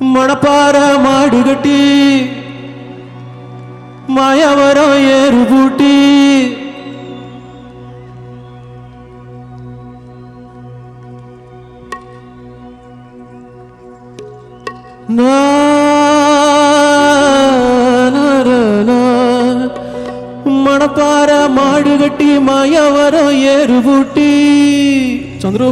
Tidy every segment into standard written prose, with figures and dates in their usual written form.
மணப்பார மாடு கட்டி மாயவரம் ஏறு பூட்டி மணப்பார மாடு கட்டி மாயவரம் ஏறு பூட்டி சந்துரு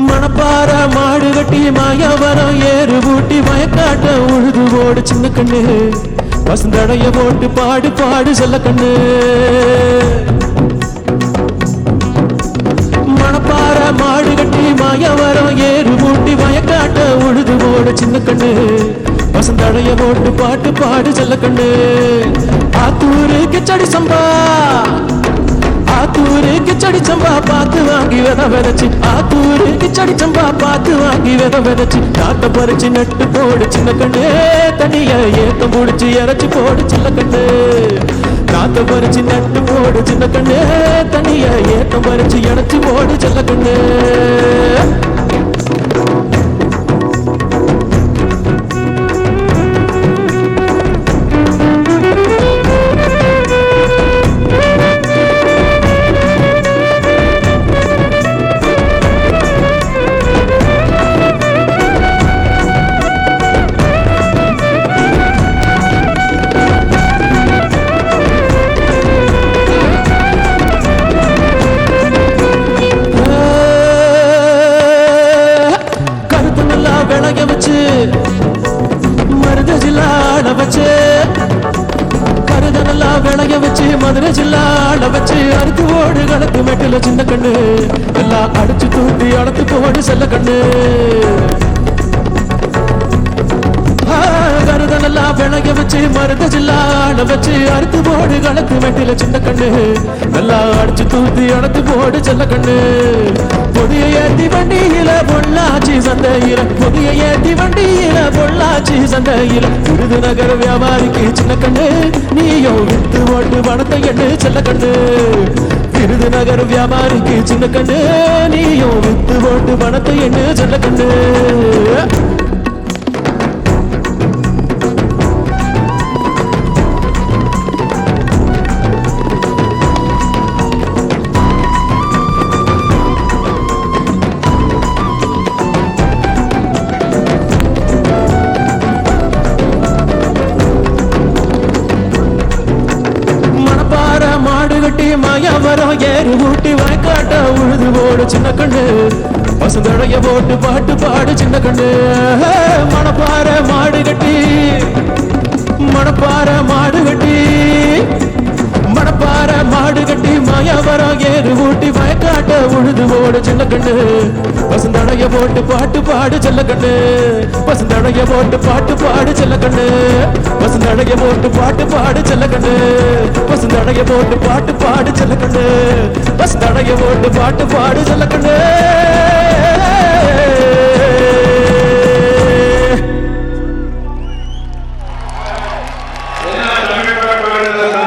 மணப்பார மாடு கட்டி மாயவரம் ஏறு பூட்டி மயக்காட்ட உழுது போடு சின்ன கண்ணு வசந்தடைய போட்டு பாடு பாடு செல்ல கண்ணு மணப்பார மாடு கட்டி மாயவரம் ஏறு பூட்டி மயக்காட்ட உழுது போடு சின்ன கண்ணு வசந்தடைய போட்டு பாட்டு பாடு செல்ல கண்ணு ஆத்தூரு கிச்சடி சம்பா ஆத்தூரு கிச்சடி சம்பா பார்த்து வாங்கி வித விதைச்சு ஆத்தூரு கிச்சடி சம்பா பார்த்து வாங்கி வித விதைச்சு காட்ட பறிச்சு நட்டு போடு சின்ன கண்ணு தனிய ஏத்தம் முடிச்சு இறச்சி போடு சின்ன கண்ணு காத்த பறிச்சு நட்டு போடு சின்ன கண்ணு தனிய ஏத்தம் பறிச்சு இறச்சி போடு சின்ன கண்ணு மதுரை ஜில்லால வச்சு அறுத்து ஓடு களத்து மெட்டில சின்ன கண்ணு எல்லாம் அடிச்சு தூண்டி அடத்து போடு செல்ல கண்ணு கருதனெல்லாம் விளைய வச்சு மருத ஜில்லால வச்சு அறுத்து போடு களத்து மெட்டில சின்ன கண்ணு எல்லாம் அடிச்சு தூண்டி அடத்து போடு செல்ல கண்ணு பொதிய ஏத்தி வண்டியில பொள்ளாச்சி சந்தையில பொதிய ஏத்தி வண்டியில பொள்ளாச்சி சந்தையில விருதுநகர் வியாபாரிக்கு சின்ன கண்ணு நீயோ வித்து ஓட்டு பணத்தை எண்ணு செல்ல கண்ணு விருதுநகர் வியாபாரிக்கு சின்ன கண்ணு நீயோ வித்து ஓட்டு பணத்தை எண்ணு செல்ல கண்ணு மாயவரம் ஏறு ஊட்டி வாய்க்காட்ட உழுது போடு சின்ன கண்ணு வசந்தடைய போட்டு பாட்டு பாடு சின்ன கண்ணு மணப்பார மாடு கட்டி மணப்பார மாடு கட்டி மணப்பார மாடு கட்டி மாயவரம் ஏறு ஊட்டி வாய்க்காட்ட உழுது போடு சின்ன கண்ணு வசந்தடைய போட்டு பாட்டு பாடு செல்ல கண்ணு வசந்தடைய போட்டு பாட்டு பாடு செல்ல கண்ணு வசந்தடைய போட்டு பாட்டு பாடு செல்ல கண்ணு வசந்தடைய போட்டு பாட்டு பாடு செல்ல கண்ணு வசந்தடைய போட்டு பாட்டு பாடு செல்ல கண்ணு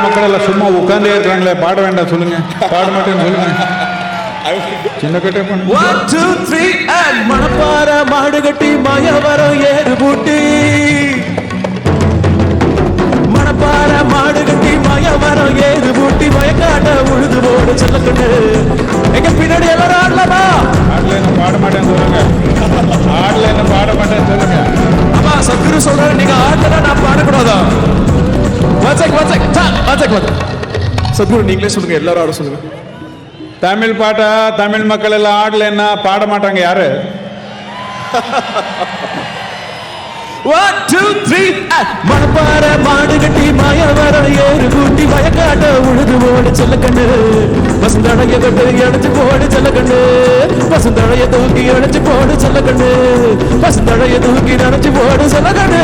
மக்கள் எல்லாம் சும்மா உட்கார்ந்தே இருக்காங்களே பாட வேண்டாம் சொல்லுங்க பாட மாட்டேன்னு சொல்லுங்க சின்ன கட்டே பண்ணு 1 2 3 மணப்பார மாடு கட்டி மாயவரம் ஏறு பூட்டி மணப்பார மாடு கட்டி மாயவரம் ஏறு பூட்டி மயக்காட்ட உழுது போடு செல்ல கண்ணு எங்க பின்னாடி எல்லாரும் ஆடலாமா ஆடல என்ன பாட மாட்டேன்னு சொல்லுங்க ஆடல என்ன பாட மாட்டேன்னு சொல்லுங்க ஆமா சத்குரு சொல்றாரு நீங்க ஆடலன்னா நான் பாடக்கூடாதா சத்குரு நீங்களே சொல்லுங்க எல்லாரும் ஆட சொல்லுங்க தமிழ் பாட்டா தமிழ் மக்கள் எல்லாம் ஆடலன்னா பாட மாட்டாங்க யாரு 1 2 3 மணப்பார மாடு கட்டி மாயவரம் ஏறு கூட்டி வயக்காட்ட உழுது போடு செல்ல கண்ணு வசந்தடைய கட்டு அடைச்சு போடு செல்ல கண்ணு வசந்தடைய தூக்கி அடைச்சு போடு செல்ல கண்ணு வசந்தடைய தூக்கி அடைச்சு போடு செல்ல கண்ணு